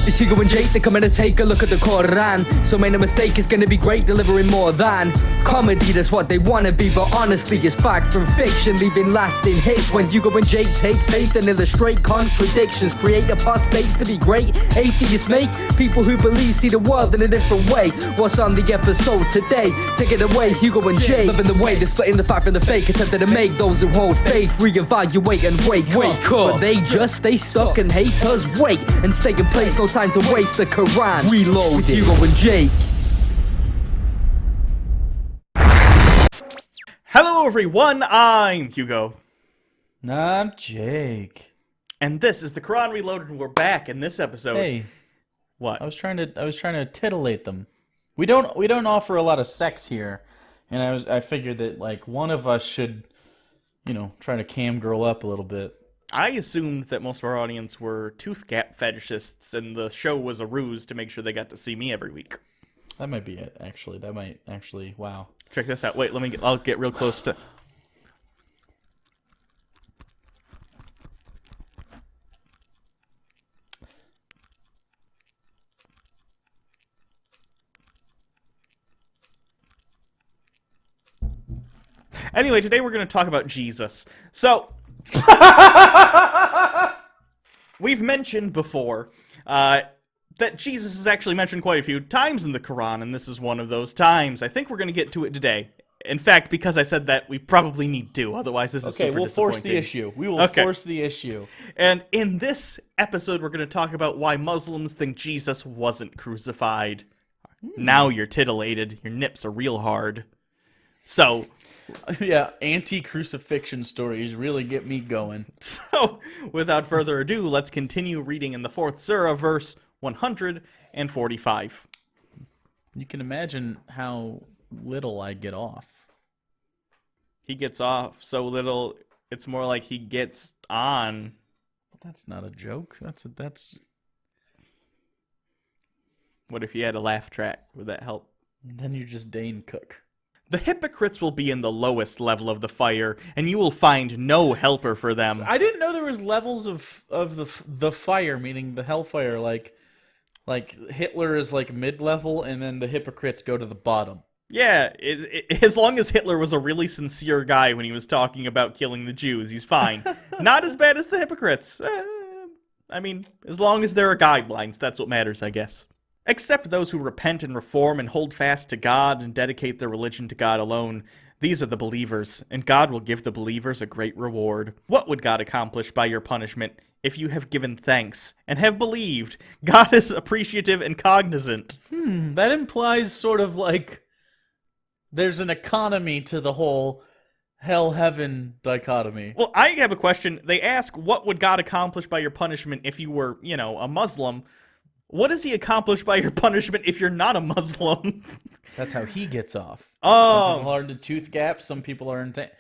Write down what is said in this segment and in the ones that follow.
It's Hugo and Jake, they're coming to take a look at the Quran. So make no mistake, it's gonna be great, delivering more than comedy, that's what they wanna be. But honestly, it's fact from fiction, leaving lasting hits. When Hugo and Jake take faith and illustrate contradictions, create apostates to be great. Atheists make people who believe see the world in a different way. What's on the episode today? Take it away, Hugo and Jake. Loving the way they're splitting the fact from the fake, attempting to make those who hold faith reevaluate and wake up. But they just stay stuck and haters wait and stay in place, no time to waste. The Quran reload with Hugo and Jake. Hello everyone, I'm Hugo. I'm Jake. And this is the Quran Reloaded, and we're back in this episode. Hey. What? I was trying to titillate them. We don't offer a lot of sex here. And I figured that like one of us should, try to cam girl up a little bit. I assumed that most of our audience were tooth gap fetishists, and the show was a ruse to make sure they got to see me every week. That might be it, actually. Wow. Check this out. Wait, I'll get real close to... Anyway, today we're going to talk about Jesus. So... We've mentioned before that Jesus is actually mentioned quite a few times in the Quran, and this is one of those times. I think we're going to get to it today. In fact, because I said that, we probably need to, otherwise this is super disappointing. Okay, we'll force the issue. We will force the issue. And in this episode, we're going to talk about why Muslims think Jesus wasn't crucified. Now you're titillated. Your nips are real hard. So... Yeah, anti-crucifixion stories really get me going. So, without further ado, let's continue reading in the 4th surah, verse 145. You can imagine how little I get off. He gets off so little, it's more like he gets on. That's not a joke. That's... What if you had a laugh track? Would that help? Then you're just Dane Cook. The hypocrites will be in the lowest level of the fire, and you will find no helper for them. I didn't know there was levels of the fire, meaning the hellfire. Like Hitler is like mid-level, and then the hypocrites go to the bottom. Yeah, as long as Hitler was a really sincere guy when he was talking about killing the Jews, he's fine. Not as bad as the hypocrites. I mean, as long as there are guidelines, that's what matters, I guess. Except those who repent and reform and hold fast to God and dedicate their religion to God alone. These are the believers, and God will give the believers a great reward. What would God accomplish by your punishment if you have given thanks and have believed? God is appreciative and cognizant. That implies sort of like there's an economy to the whole hell-heaven dichotomy. Well, I have a question. They ask, what would God accomplish by your punishment if you were, a Muslim? What does he accomplish by your punishment if you're not a Muslim? That's how he gets off. Oh. Some people are into tooth gaps. Some people are into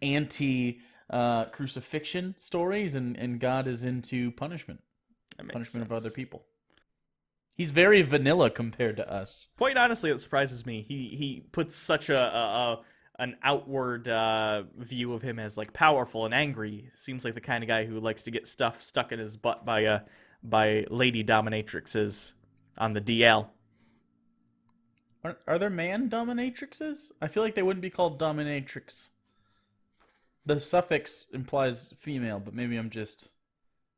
anti-crucifixion stories, and God is into punishment. Punishment of other people. He's very vanilla compared to us. Quite honestly, it surprises me. He puts such an outward view of him as like powerful and angry. Seems like the kind of guy who likes to get stuff stuck in his butt by lady dominatrixes on the DL. Are there man dominatrixes? I feel like they wouldn't be called dominatrix. The suffix implies female, but maybe I'm just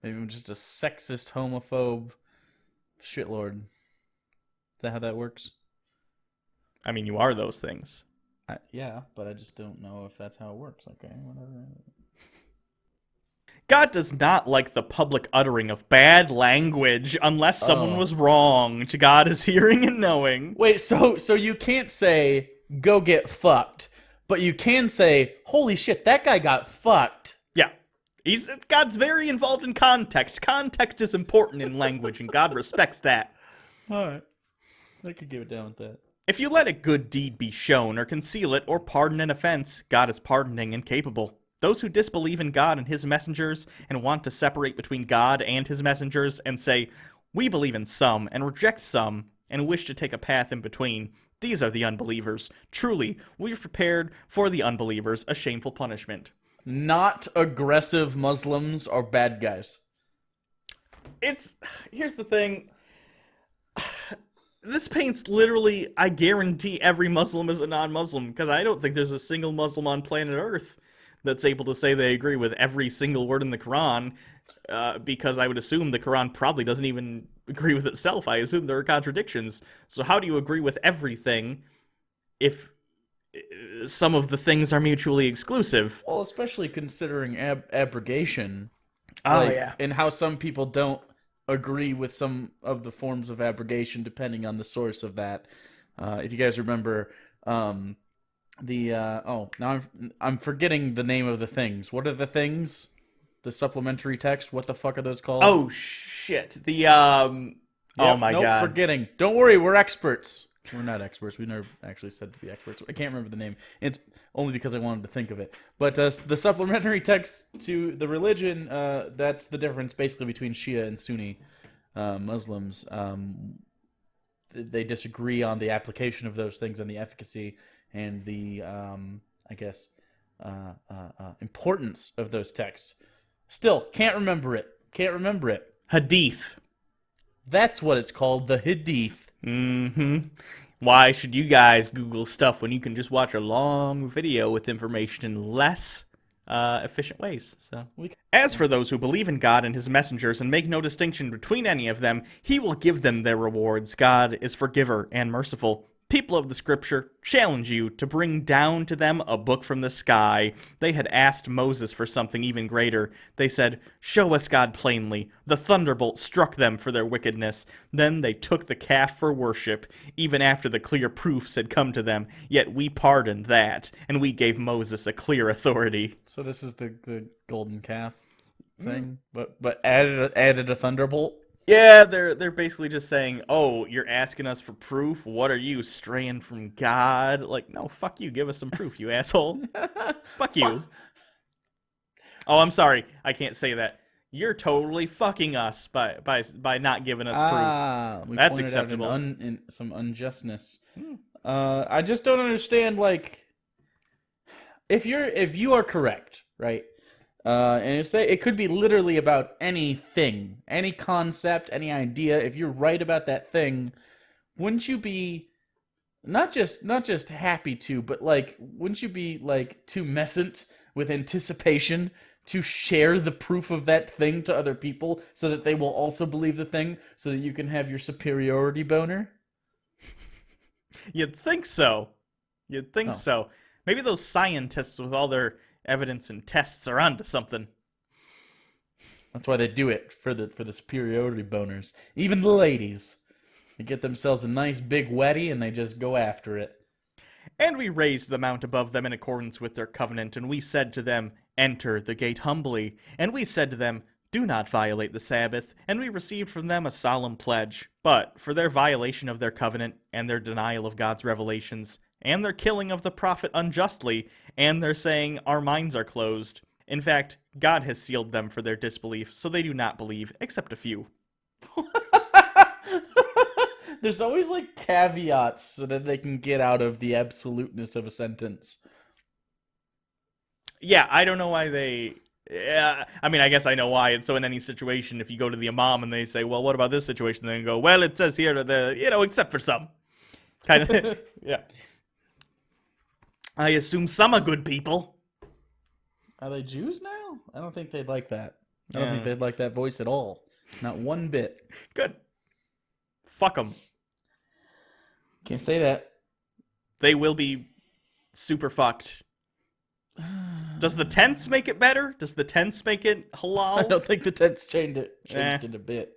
a sexist, homophobe shitlord. Is that how that works? I mean, you are those things. Yeah, but I just don't know if that's how it works. Okay, whatever. God does not like the public uttering of bad language unless someone was wronged. God is hearing and knowing. Wait, so you can't say, go get fucked, but you can say, holy shit, that guy got fucked. Yeah. God's very involved in context. Context is important in language, and God respects that. Alright. I could give it down with that. If you let a good deed be shown, or conceal it, or pardon an offense, God is pardoning and capable. Those who disbelieve in God and his messengers and want to separate between God and his messengers and say, we believe in some and reject some and wish to take a path in between, these are the unbelievers. Truly, we've prepared for the unbelievers a shameful punishment. Not aggressive Muslims are bad guys. Here's the thing. This paints literally, I guarantee every Muslim is a non-Muslim, because I don't think there's a single Muslim on planet Earth that's able to say they agree with every single word in the Quran, because I would assume the Quran probably doesn't even agree with itself. I assume there are contradictions. So how do you agree with everything if some of the things are mutually exclusive? Well, especially considering abrogation. Oh, yeah. And how some people don't agree with some of the forms of abrogation depending on the source of that. If you guys remember, now I'm forgetting the name of the things. What are the things? The supplementary text. What the fuck are those called? Oh shit! Oh my god! Forgetting. Don't worry, we're experts. We're not experts. We never actually said to be experts. I can't remember the name. It's only because I wanted to think of it. But the supplementary text to the religion, that's the difference basically between Shia and Sunni Muslims. They disagree on the application of those things and the efficacy and the, importance of those texts. Still, can't remember it. Hadith. That's what it's called, the Hadith. Mm-hmm. Why should you guys Google stuff when you can just watch a long video with information in less efficient ways? So, as for those who believe in God and his messengers and make no distinction between any of them, he will give them their rewards. God is forgiver and merciful. People of the scripture challenge you to bring down to them a book from the sky. They had asked Moses for something even greater. They said, "Show us God plainly." The thunderbolt struck them for their wickedness. Then they took the calf for worship, even after the clear proofs had come to them. Yet we pardoned that, and we gave Moses a clear authority. So this is the golden calf thing, but added a thunderbolt. Yeah, they're basically just saying, "Oh, you're asking us for proof? What are you, straying from God?" Like, no, fuck you. Give us some proof, you asshole. Fuck you. Oh, I'm sorry. I can't say that. You're totally fucking us by not giving us proof. That's acceptable. Some unjustness. I just don't understand. Like, if you are correct, right? And it could be literally about anything, any concept, any idea. If you're right about that thing, wouldn't you be not just happy to, but like, wouldn't you be like tumescent with anticipation to share the proof of that thing to other people so that they will also believe the thing, so that you can have your superiority boner? You'd think so. So. Maybe those scientists with all their evidence and tests are onto something. That's why they do it, for the superiority boners. Even the ladies, they get themselves a nice big wetty and they just go after it. And we raised the mount above them in accordance with their covenant, and we said to them, "Enter the gate humbly." And we said to them, "Do not violate the Sabbath." And we received from them a solemn pledge. But for their violation of their covenant and their denial of God's revelations, and their killing of the prophet unjustly, and their saying, "Our minds are closed," in fact, God has sealed them for their disbelief, so they do not believe, except a few. There's always like caveats so that they can get out of the absoluteness of a sentence. Yeah, I don't know why they... I mean, I guess I know why. And so in any situation, if you go to the imam and they say, "Well, what about this situation?" Then you go, "Well, it says here, except for some." Kind of, yeah. I assume some are good people. Are they Jews now? I don't think they'd like that. I don't think they'd like that voice at all. Not one bit. Good. Fuck them. Can't say that. They will be super fucked. Does the tents make it better? Does the tents make it halal? I don't think the tents changed it a bit.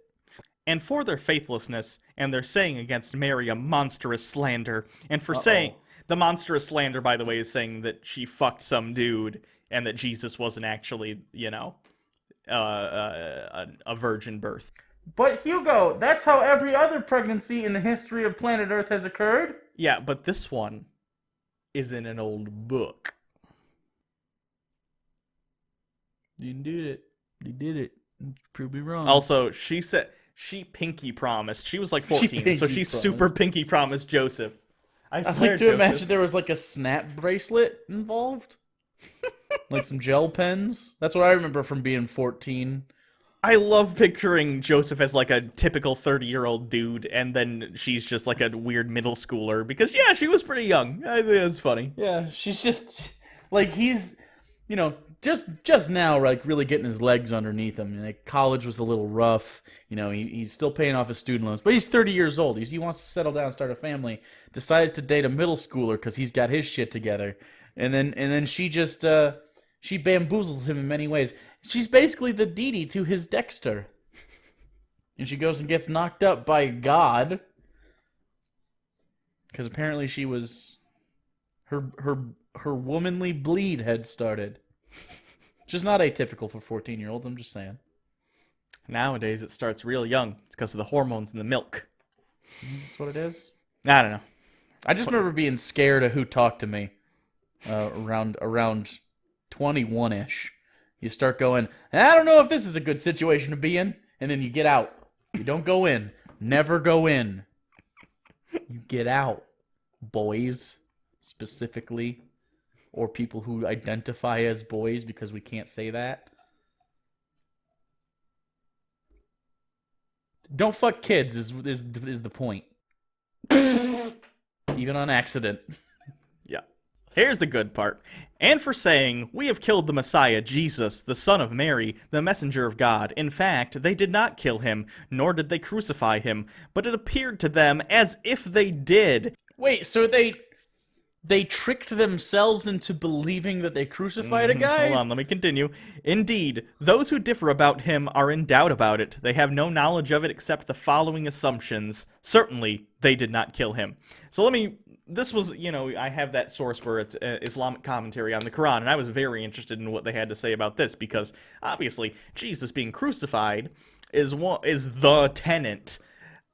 And for their faithlessness and their saying against Mary a monstrous slander, and for saying... The monstrous slander, by the way, is saying that she fucked some dude and that Jesus wasn't actually, a virgin birth. But Hugo, that's how every other pregnancy in the history of planet Earth has occurred. Yeah, but this one is in an old book. You did it. You did it. Prove me wrong. Also, she said she pinky promised. She was like 14, so she super pinky promised Joseph. I'd like to imagine there was like a snap bracelet involved. Like some gel pens. That's what I remember from being 14. I love picturing Joseph as like a typical 30-year-old dude, and then she's just like a weird middle schooler, because, yeah, she was pretty young. I think that's funny. Yeah, she's just like he's, just now like really getting his legs underneath him. Like college was a little rough. He's still paying off his student loans, but he's 30 years old. He wants to settle down, start a family. Decides to date a middle schooler because he's got his shit together, and then she just she bamboozles him in many ways. She's basically the Dee Dee to his Dexter, and she goes and gets knocked up by God because apparently she was her womanly bleed had started. Which is not atypical for 14-year-olds, I'm just saying. Nowadays, it starts real young. It's because of the hormones in the milk. That's what it is? I don't know. I just remember being scared of who talked to me around 21-ish. You start going, I don't know if this is a good situation to be in, and then you get out. You don't go in. Never go in. You get out, boys, specifically. Or people who identify as boys, because we can't say that. Don't fuck kids is the point. Even on accident. Yeah. Here's the good part. And for saying, we have killed the Messiah, Jesus, the Son of Mary, the messenger of God. In fact, they did not kill him, nor did they crucify him, but it appeared to them as if they did. Wait, so they tricked themselves into believing that they crucified a guy? Hold on, let me continue. Indeed, those who differ about him are in doubt about it. They have no knowledge of it except the following assumptions. Certainly, they did not kill him. So this was, I have that source where it's Islamic commentary on the Quran, and I was very interested in what they had to say about this, because obviously, Jesus being crucified is the tenet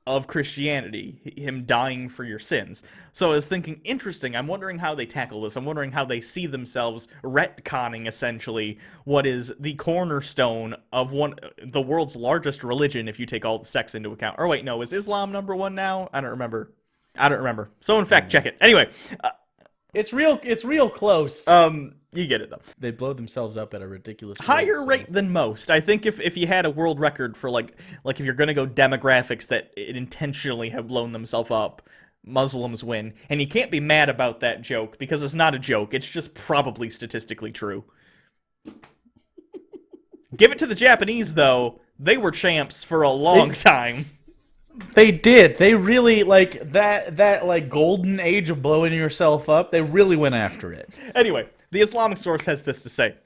of Christianity, him dying for your sins. So I was thinking, interesting, I'm wondering how they tackle this. I'm wondering how they see themselves retconning, essentially, what is the cornerstone of the world's largest religion, if you take all the sects into account. Or wait, no, is Islam number one now? I don't remember. Someone fact check it. Anyway. It's real close. You get it, though. They blow themselves up at a ridiculous higher rate than most. I think if you had a world record for, like if you're going to go demographics that intentionally have blown themselves up, Muslims win. And you can't be mad about that joke, because it's not a joke. It's just probably statistically true. Give it to the Japanese, though. They were champs for a long time. They did. They really, that golden age of blowing yourself up, they really went after it. Anyway, the Islamic source has this to say.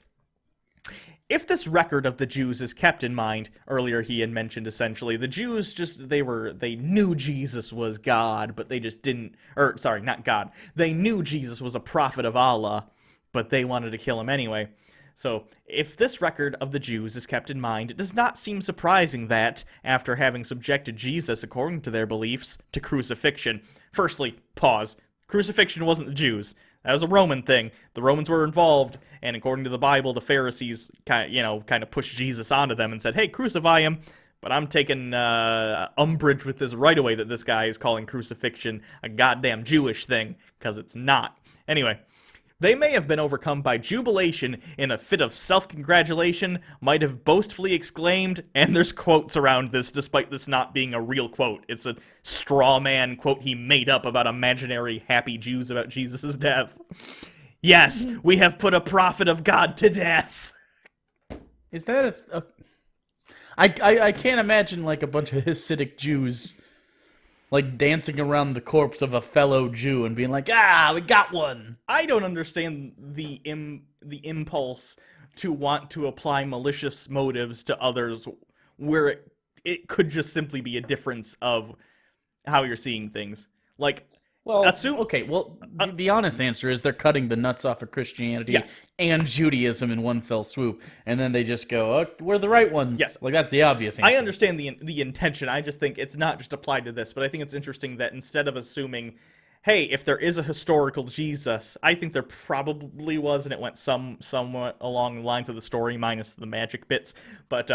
If this record of the Jews is kept in mind, earlier he had mentioned essentially, the Jews they knew Jesus was God, but they just didn't, not God. They knew Jesus was a prophet of Allah, but they wanted to kill him anyway. So, if this record of the Jews is kept in mind, it does not seem surprising that, after having subjected Jesus, according to their beliefs, to crucifixion. Firstly, pause. Crucifixion wasn't the Jews. That was a Roman thing. The Romans were involved, and according to the Bible, the Pharisees kind of pushed Jesus onto them and said, hey, crucify him. But I'm taking umbrage with this right away that this guy is calling crucifixion a goddamn Jewish thing, because it's not. Anyway. They may have been overcome by jubilation in a fit of self-congratulation, might have boastfully exclaimed, and there's quotes around this despite this not being a real quote. It's a straw man quote he made up about imaginary happy Jews about Jesus' death. Yes, we have put a prophet of God to death. Is that I can't imagine a bunch of Hasidic Jews dancing around the corpse of a fellow Jew and being like, we got one. I don't understand the impulse to want to apply malicious motives to others where it could just simply be a difference of how you're seeing things. The honest answer is they're cutting the nuts off of Christianity and Judaism in one fell swoop, and then they just go, oh, we're the right ones. Yes. That's the obvious answer. I understand the intention. I just think it's not just applied to this, but I think it's interesting that instead of assuming, hey, if there is a historical Jesus, I think there probably was, and it went somewhat along the lines of the story, minus the magic bits, but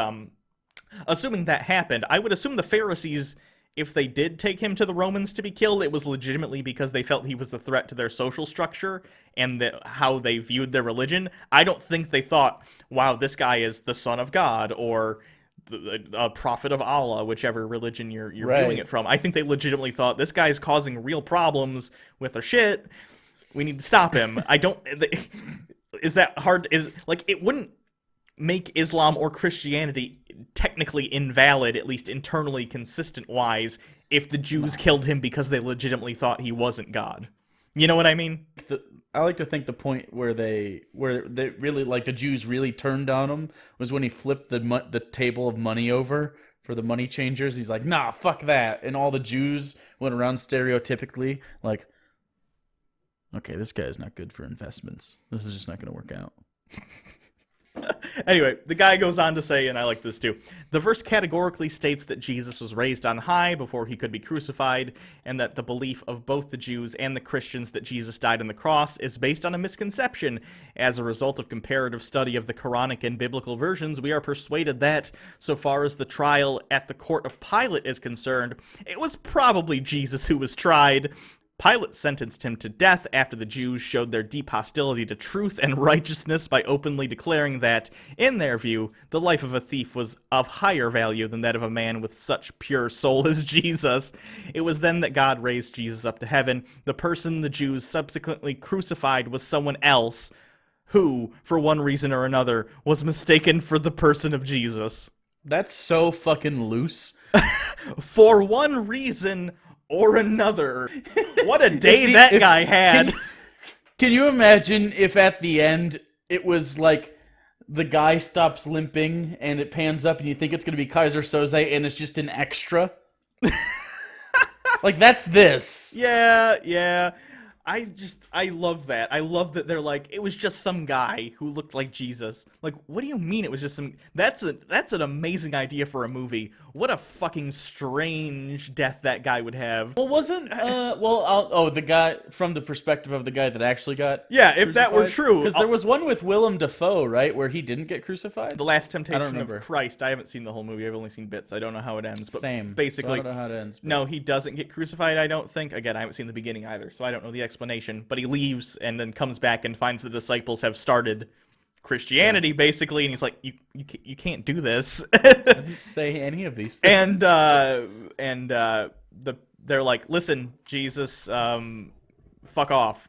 assuming that happened, I would assume the Pharisees, if they did take him to the Romans to be killed, it was legitimately because they felt he was a threat to their social structure and how they viewed their religion. I don't think they thought, wow, this guy is the son of God, or a prophet of Allah, whichever religion you're Right. viewing it from. I think they legitimately thought this guy's causing real problems with their shit. We need to stop him. I don't. Is that hard? Is like it wouldn't make Islam or Christianity technically invalid, at least internally consistent wise, if the Jews killed him because they legitimately thought he wasn't God. You know what I mean? I like to think the point where they really, like, the Jews really turned on him was when he flipped the table of money over for the money changers. He's like, nah, fuck that. And all the Jews went around stereotypically like, okay, this guy is not good for investments. This is just not going to work out. Anyway, the guy goes on to say, and I like this too, the verse categorically states that Jesus was raised on high before he could be crucified, and that the belief of both the Jews and the Christians that Jesus died on the cross is based on a misconception. As a result of comparative study of the Quranic and biblical versions, we are persuaded that, so far as the trial at the court of Pilate is concerned, it was probably Jesus who was tried. Pilate sentenced him to death after the Jews showed their deep hostility to truth and righteousness by openly declaring that, in their view, the life of a thief was of higher value than that of a man with such pure soul as Jesus. It was then that God raised Jesus up to heaven. The person the Jews subsequently crucified was someone else who, for one reason or another, was mistaken for the person of Jesus. That's so fucking loose. For one reason or another. What a day that guy had. Can you imagine if at the end it was like the guy stops limping and it pans up and you think it's going to be Kaiser Soze and it's just an extra? Like, that's this. Yeah. I love that. I love that they're like, it was just some guy who looked like Jesus. Like, what do you mean it was just some... That's an amazing idea for a movie. What a fucking strange death that guy would have. Well, the guy, from the perspective of the guy that actually got Yeah, if that were true. Because there was one with Willem Dafoe, right, where he didn't get crucified? The Last Temptation remember. of Christ. I haven't seen the whole movie. I've only seen bits. I don't know how it ends. But Same. basically, I don't know how it ends. But... No, he doesn't get crucified, I don't think. Again, I haven't seen the beginning either, so I don't know the explanation. But he leaves and then comes back and finds the disciples have started Christianity, basically, and he's like, you can't do this. I didn't say any of these things. They're like, listen, Jesus, fuck off.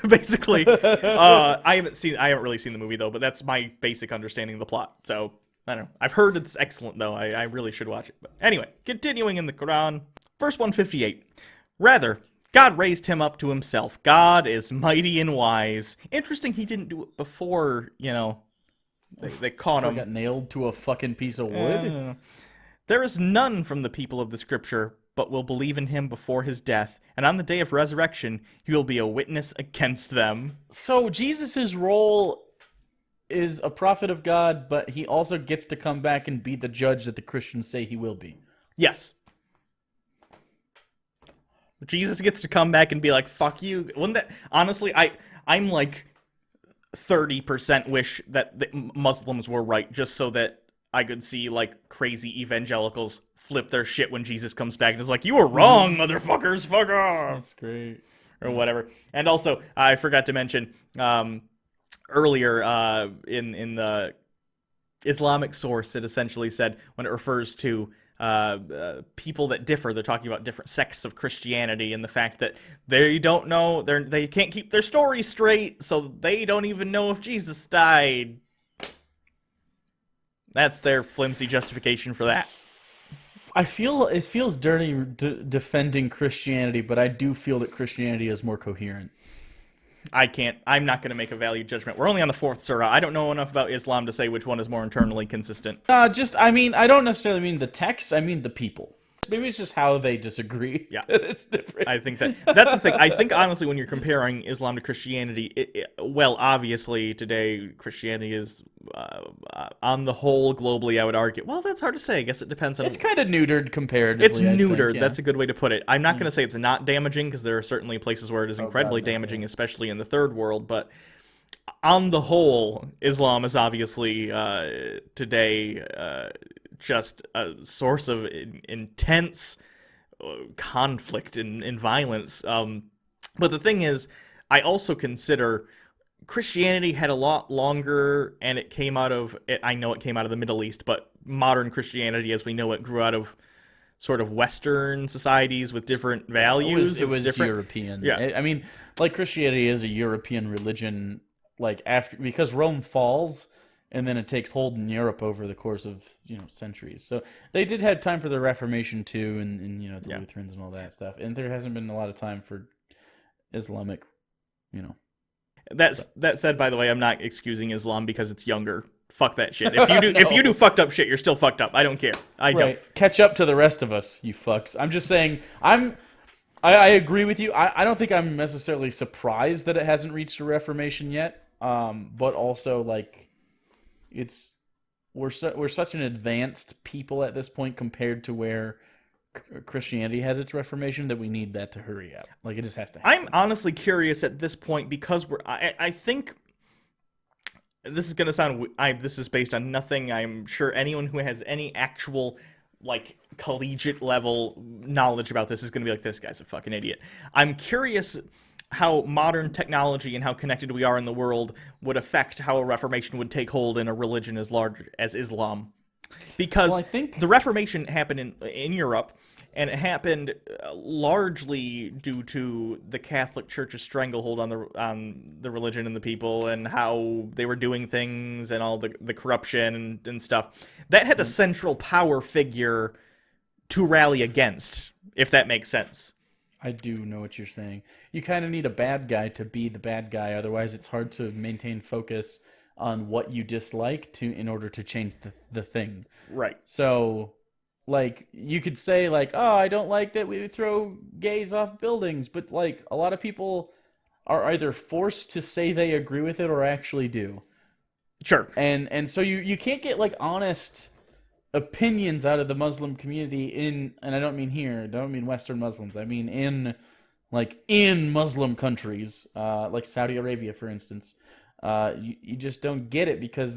Basically. I haven't really seen the movie though, but that's my basic understanding of the plot. So I don't know. I've heard it's excellent though. I really should watch it. But anyway, continuing in the Quran, verse 158. Rather, God raised him up to himself. God is mighty and wise. Interesting he didn't do it before, they caught him. Got nailed to a fucking piece of wood? There is none from the people of the scripture, but will believe in him before his death, and on the day of resurrection, he will be a witness against them. So Jesus' role is a prophet of God, but he also gets to come back and be the judge that the Christians say he will be. Yes. Jesus gets to come back and be like, fuck you. Wouldn't that... Honestly, I'm like 30% wish that the Muslims were right, just so that I could see, like, crazy evangelicals flip their shit when Jesus comes back and is like, you were wrong, motherfuckers, fuck off. That's great. Or whatever. And also, I forgot to mention, earlier in the Islamic source, it essentially said, when it refers to people that differ, they're talking about different sects of Christianity and the fact that they don't know, they can't keep their story straight, so they don't even know if Jesus died. That's their flimsy justification for that. I feel it feels dirty defending Christianity, but I do feel that Christianity is more coherent. I'm not going to make a value judgment. We're only on the 4th surah. I don't know enough about Islam to say which one is more internally consistent. I don't necessarily mean the text, I mean the people. Maybe it's just how they disagree. Yeah. It's different. I think that's the thing. I think, honestly, when you're comparing Islam to Christianity, well, obviously, today, Christianity is, on the whole, globally, I would argue. Well, that's hard to say. I guess it depends on... It's kind of neutered comparatively. It's neutered. Think, yeah. That's a good way to put it. I'm not going to say it's not damaging, because there are certainly places where it is incredibly damaging, especially in the third world, but on the whole, Islam is obviously, today... just a source of intense conflict and violence. But the thing is, I also consider Christianity had a lot longer, and it came out of, I know it came out of the Middle East, but modern Christianity as we know it grew out of sort of Western societies with different values. It was different. European. Yeah. I mean, like Christianity is a European religion. Like because Rome falls, and then it takes hold in Europe over the course of centuries. So they did have time for the Reformation too, and the Lutherans and all that stuff. And there hasn't been a lot of time for Islamic, That said, by the way, I'm not excusing Islam because it's younger. Fuck that shit. If you do, if you do fucked up shit, you're still fucked up. I don't care. I don't. Catch up to the rest of us, you fucks. I'm just saying. I agree with you. I don't think I'm necessarily surprised that it hasn't reached a Reformation yet. But also like, we're such an advanced people at this point compared to where Christianity has its Reformation that we need that to hurry up. Like it just has to happen. I'm honestly curious at this point because I think this is gonna sound. This is based on nothing. I'm sure anyone who has any actual like collegiate level knowledge about this is gonna be like, this guy's a fucking idiot. I'm curious how modern technology and how connected we are in the world would affect how a Reformation would take hold in a religion as large as Islam. Because I think the Reformation happened in Europe, and it happened largely due to the Catholic Church's stranglehold on the religion and the people, and how they were doing things, and all the corruption and stuff. That had a central power figure to rally against, if that makes sense. I do know what you're saying. You kind of need a bad guy to be the bad guy, otherwise it's hard to maintain focus on what you dislike in order to change the thing. Right. So, like, you could say, like, oh, I don't like that we throw gays off buildings, but, like, a lot of people are either forced to say they agree with it or actually do. Sure. And so you can't get, like, honest opinions out of the Muslim community and I don't mean here, I don't mean Western Muslims, I mean in Muslim countries, like Saudi Arabia, for instance. You just don't get it because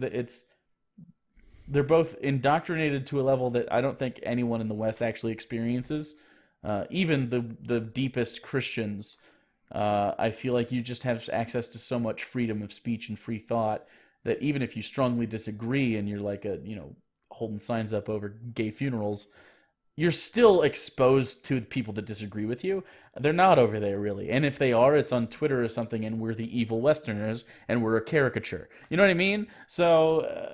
they're both indoctrinated to a level that I don't think anyone in the West actually experiences. Even the deepest Christians, I feel like you just have access to so much freedom of speech and free thought that even if you strongly disagree and you're like holding signs up over gay funerals, you're still exposed to people that disagree with you. They're not over there, really. And if they are, it's on Twitter or something, and we're the evil Westerners, and we're a caricature. You know what I mean? So,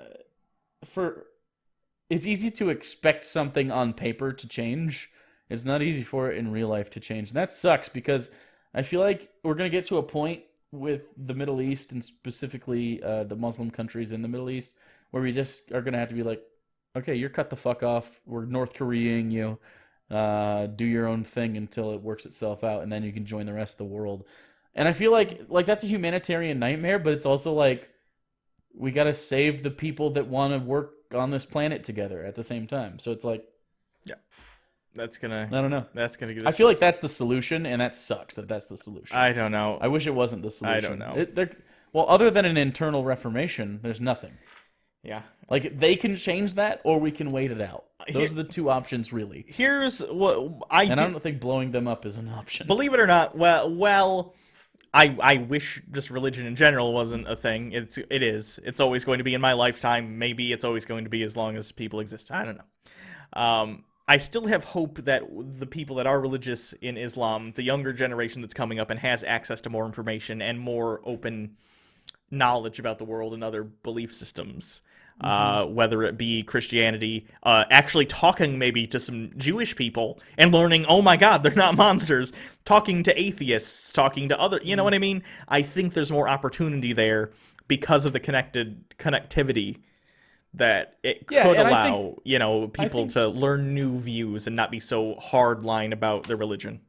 it's easy to expect something on paper to change. It's not easy for it in real life to change. And that sucks, because I feel like we're going to get to a point with the Middle East, and specifically the Muslim countries in the Middle East, where we just are going to have to be like, okay, you're cut the fuck off. We're North Koreaing you. Do your own thing until it works itself out, and then you can join the rest of the world. And I feel like that's a humanitarian nightmare, but it's also like we got to save the people that want to work on this planet together at the same time. So it's like, yeah, I don't know. That's gonna give I feel like that's the solution, and that sucks that that's the solution. I don't know. I wish it wasn't the solution. I don't know. Well, other than an internal reformation, there's nothing. Yeah. Like, they can change that, or we can wait it out. Those are the two options, really. Here's what I don't think blowing them up is an option. Believe it or not, well, I wish just religion in general wasn't a thing. It is. It's always going to be in my lifetime. Maybe it's always going to be as long as people exist. I don't know. I still have hope that the people that are religious in Islam, the younger generation that's coming up and has access to more information and more open knowledge about the world and other belief systems, whether it be Christianity, actually talking maybe to some Jewish people and learning, oh my God, they're not monsters, talking to atheists, talking to other, you know what I mean? I think there's more opportunity there because of the connectivity that it could allow, people to learn new views and not be so hardline about their religion.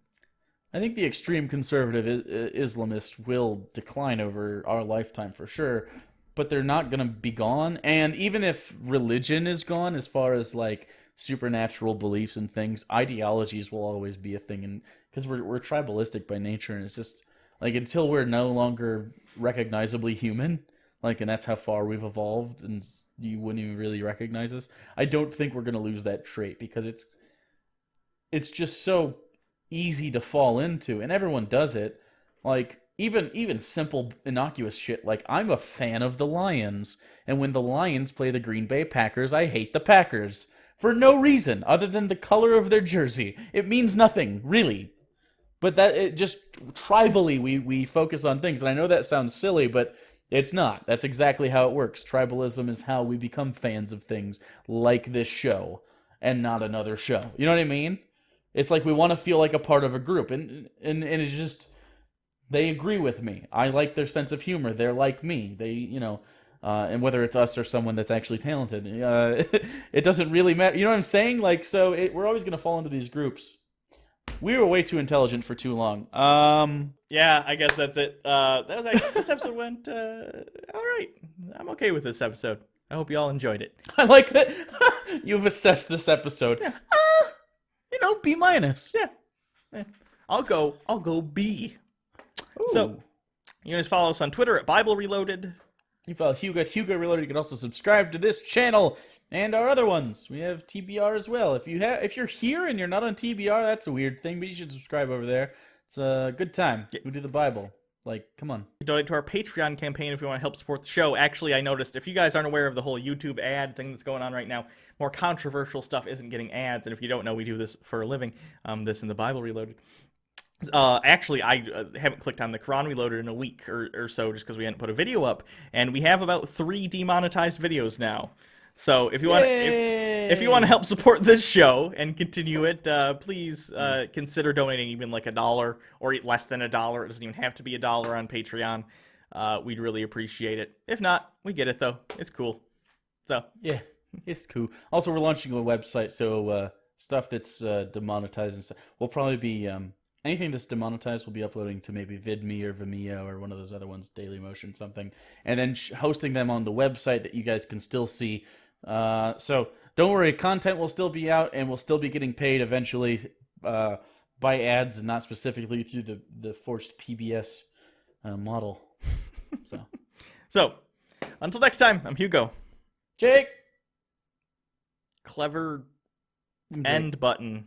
I think the extreme conservative Islamist will decline over our lifetime for sure, but they're not going to be gone. And even if religion is gone, as far as like supernatural beliefs and things, ideologies will always be a thing. And because we're tribalistic by nature, and it's just like until we're no longer recognizably human, like, and that's how far we've evolved, and you wouldn't even really recognize us. I don't think we're going to lose that trait, because it's just so easy to fall into, and everyone does it. Like, even simple innocuous shit like I'm a fan of the Lions, and when the Lions play the Green Bay Packers, I hate the Packers for no reason other than the color of their jersey. It means nothing, really. But that it just tribally we focus on things, and I know that sounds silly, but it's not. That's exactly how it works. Tribalism is how we become fans of things like this show and not another show. You know what I mean? It's like we want to feel like a part of a group, and it's just they agree with me. I like their sense of humor. They're like me. And whether it's us or someone that's actually talented, it doesn't really matter. You know what I'm saying? Like, so we're always going to fall into these groups. We were way too intelligent for too long. Yeah, I guess that's it. This episode went all right. I'm okay with this episode. I hope you all enjoyed it. I like that you've assessed this episode. Yeah. B minus. Yeah. I'll go B. Ooh. So, you guys follow us on Twitter at Bible Reloaded. You follow Hugo at Hugo Reloaded. You can also subscribe to this channel and our other ones. We have TBR as well. If you're here and you're not on TBR, that's a weird thing, but you should subscribe over there. It's a good time. We do the Bible. Like, come on. Donate to our Patreon campaign if you want to help support the show. Actually, I noticed, if you guys aren't aware of the whole YouTube ad thing that's going on right now, more controversial stuff isn't getting ads. And if you don't know, we do this for a living. This in the Bible Reloaded. Actually, I haven't clicked on the Quran Reloaded in a week or so just because we hadn't put a video up. And we have about 3 demonetized videos now. So if you want if you want to help support this show and continue it, please consider donating even like $1 or less than $1. It doesn't even have to be $1 on Patreon. We'd really appreciate it. If not, we get it though. It's cool. So yeah, it's cool. Also, we're launching a website, so stuff that's demonetized and stuff will probably be anything that's demonetized will be uploading to maybe VidMe or Vimeo or one of those other ones, Dailymotion something, and then hosting them on the website that you guys can still see. So don't worry, content will still be out, and we'll still be getting paid eventually by ads, and not specifically through the forced PBS model. So until next time, I'm Hugo. Jake. Clever end button.